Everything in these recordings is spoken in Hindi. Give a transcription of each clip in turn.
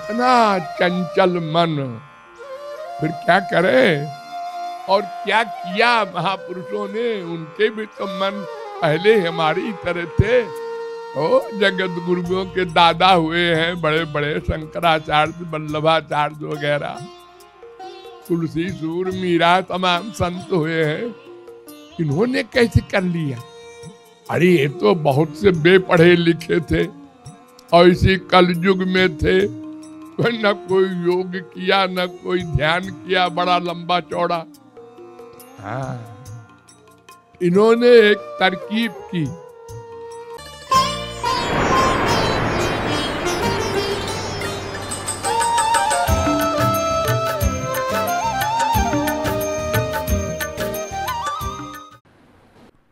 इतना चंचल मन, फिर क्या करे। और क्या किया महापुरुषों ने, उनके भी तो मन पहले हमारी तरह थे। ओ जगत गुरुओं के दादा हुए हैं बड़े बड़े, शंकराचार्य, वल्लभाचार्य वगैरह, तुलसी सूर, मीरा, तमाम संत हुए हैं। इन्होंने कैसे कर लिया? अरे ये तो बहुत से बेपढ़े लिखे थे और इसी कलयुग में थे, न कोई योग किया न कोई ध्यान किया बड़ा लंबा चौड़ा। हाँ, इन्होंने एक तरकीब की।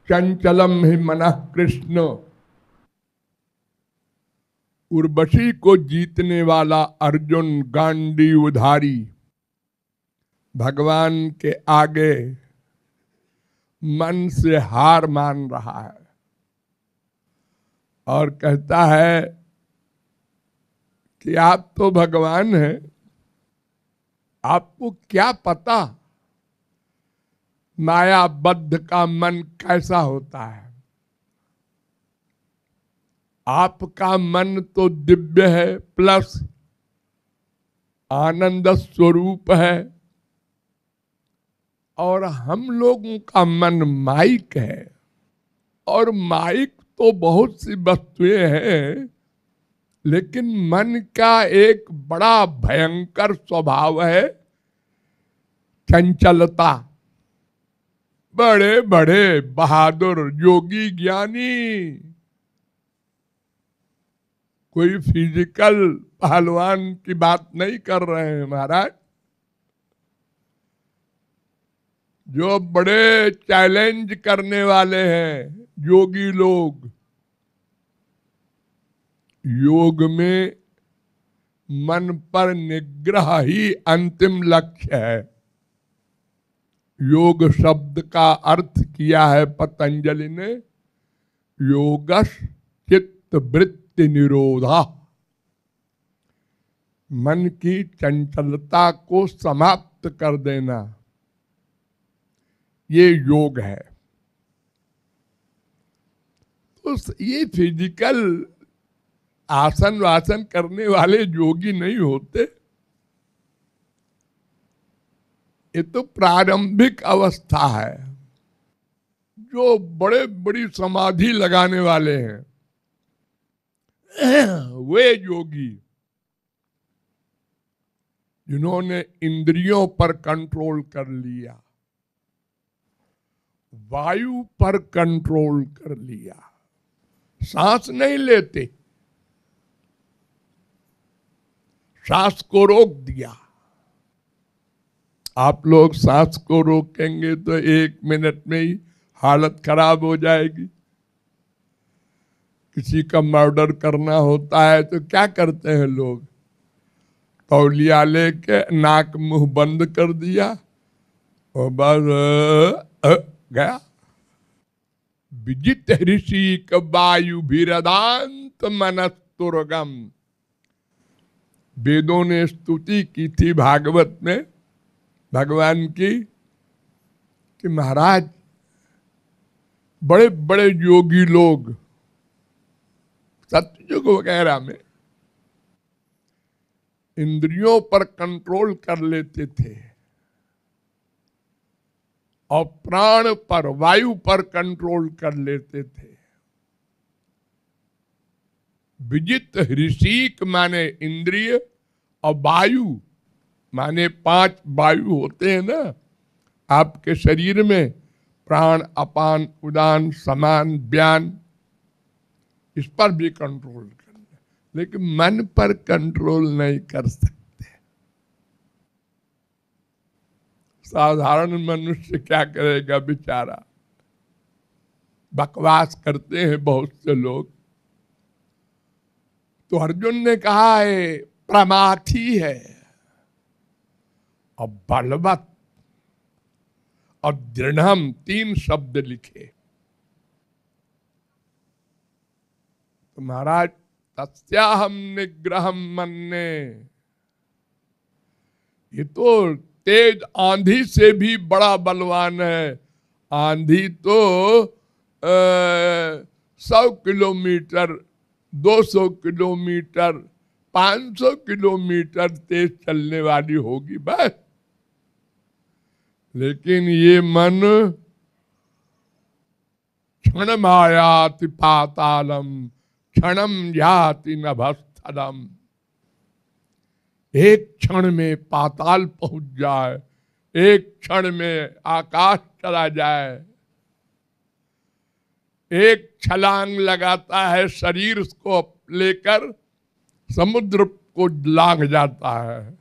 चंचलम ही मनः कृष्ण, उर्वशी को जीतने वाला अर्जुन गांडीवधारी भगवान के आगे मन से हार मान रहा है और कहता है कि आप तो भगवान हैं, आपको क्या पता मायाबद्ध का मन कैसा होता है। आपका मन तो दिव्य है, प्लस आनंद स्वरूप है, और हम लोगों का मन माइक है। और माइक तो बहुत सी वस्तुएं हैं, लेकिन मन का एक बड़ा भयंकर स्वभाव है चंचलता। बड़े बड़े बहादुर योगी ज्ञानी, कोई फिजिकल पहलवान की बात नहीं कर रहे हैं महाराज, जो बड़े चैलेंज करने वाले हैं योगी लोग। योग में मन पर निग्रह ही अंतिम लक्ष्य है। योग शब्द का अर्थ किया है पतंजलि ने योगश चित्त वृत्ति निरोधा, मन की चंचलता को समाप्त कर देना, ये योग है। तो ये फिजिकल आसन वासन करने वाले योगी नहीं होते, ये तो प्रारंभिक अवस्था है। जो बड़े बड़ी समाधि लगाने वाले हैं वे योगी, जिन्होंने इंद्रियों पर कंट्रोल कर लिया, वायु पर कंट्रोल कर लिया, सांस नहीं लेते, सांस को रोक दिया। आप लोग सांस को रोकेंगे तो 1 मिनट में ही हालत खराब हो जाएगी। किसी का मर्डर करना होता है तो क्या करते हैं लोग, तौलिया लेके नाक मुंह बंद कर दिया और बस गया। विजित ऋषि वायु भीरदांत मनस्तुर्गम, वेदों ने स्तुति की थी भागवत में भगवान की कि महाराज बड़े बड़े योगी लोग सत्ययुग वगैरह में इंद्रियों पर कंट्रोल कर लेते थे और प्राण पर, वायु पर कंट्रोल कर लेते थे। विजित ऋषिक माने इंद्रिय और वायु माने 5 वायु होते हैं ना आपके शरीर में, प्राण, अपान, उदान, समान, व्यान, इस पर भी कंट्रोल करना, लेकिन मन पर कंट्रोल नहीं कर सकते। साधारण मनुष्य क्या करेगा बेचारा, बकवास करते हैं बहुत से लोग। तो अर्जुन ने कहा है प्रमाथी है और बलवत और दृढ़म, 3 शब्द लिखे। तो महाराज तस्याहम निग्रहम मन्ने, ये तो तेज आंधी से भी बड़ा बलवान है। आंधी तो 100 किलोमीटर, 200 किलोमीटर, 500 किलोमीटर तेज चलने वाली होगी बस, लेकिन ये मन क्षण आयाति पातालम क्षणम याति नभस्थलम। एक क्षण में पाताल पहुंच जाए, एक क्षण में आकाश चला जाए। एक छलांग लगाता है, शरीर को लेकर समुद्र को लांग जाता है,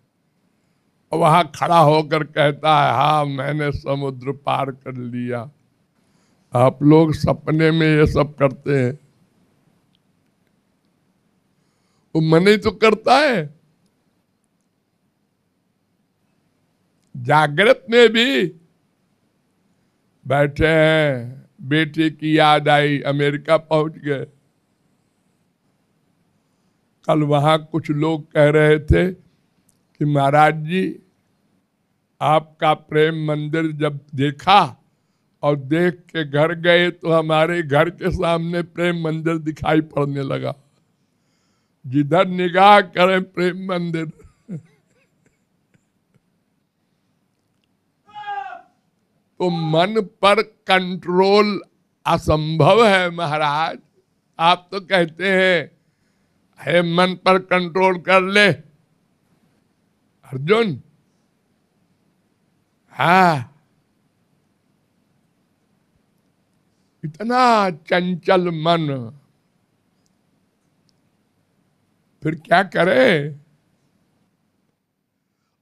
और वहां खड़ा होकर कहता है हाँ मैंने समुद्र पार कर लिया। आप लोग सपने में ये सब करते हैं, वो मन ही तो करता है। जागृत में भी बैठे हैं, बेटे की याद आई, अमेरिका पहुंच गए। कल वहां कुछ लोग कह रहे थे कि महाराज जी आपका प्रेम मंदिर जब देखा और देख के घर गए तो हमारे घर के सामने प्रेम मंदिर दिखाई पड़ने लगा। जिधर निगाह करें प्रेम मंदिर। तो मन पर कंट्रोल असंभव है महाराज। आप तो कहते हैं हे मन पर कंट्रोल कर ले अर्जुन। हाँ, इतना चंचल मन, फिर क्या करे?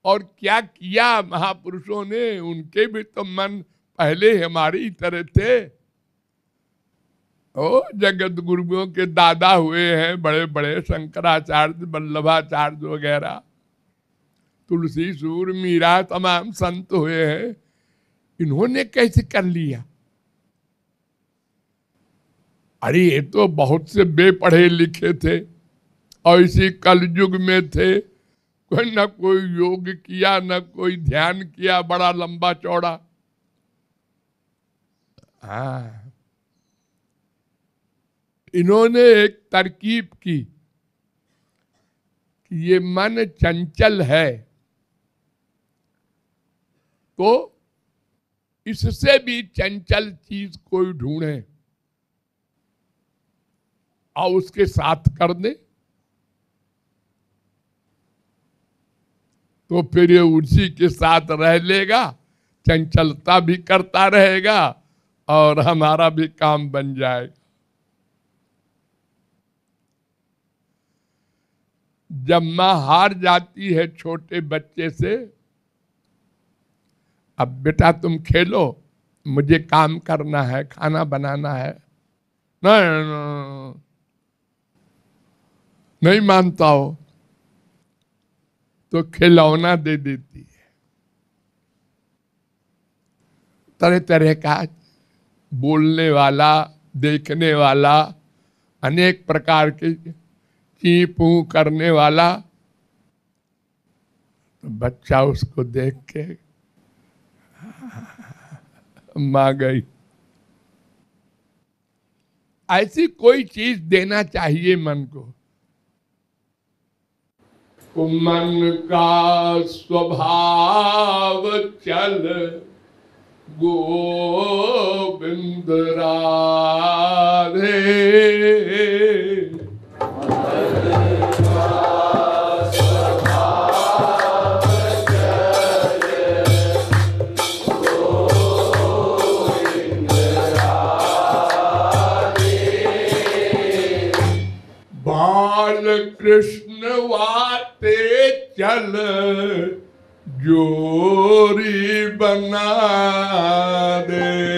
और क्या किया महापुरुषों ने? उनके भी तो मन पहले हमारी तरह थे। ओ जगत गुरुओं के दादा हुए हैं बड़े बड़े, शंकराचार्य, वल्लभाचार्य वगैरह, तुलसी सूर, मीरा, तमाम संत हुए हैं। इन्होंने कैसे कर लिया? अरे ये तो बहुत से बेपढ़े लिखे थे और इसी कलयुग में थे। कोई ना कोई योग किया, ना कोई ध्यान किया बड़ा लंबा चौड़ा। हाँ, इन्होंने एक तरकीब की कि ये मन चंचल है, तो इससे भी चंचल चीज कोई ढूंढे और उसके साथ कर दे, तो फिर ये उसी के साथ रह लेगा, चंचलता भी करता रहेगा और हमारा भी काम बन जाएगा। जब मां हार जाती है छोटे बच्चे से, अब बेटा तुम खेलो, मुझे काम करना है, खाना बनाना है, नहीं मानता हो तो खिलौना दे देती है। तरह तरह का बोलने वाला, देखने वाला, अनेक प्रकार के ची पू करने वाला। तो बच्चा उसको देख के मां गई। ऐसी कोई चीज देना चाहिए मन को। मन का स्वभाव चल गोविंद राधे, बाल कृष्ण वाते चल जोरी बना दे।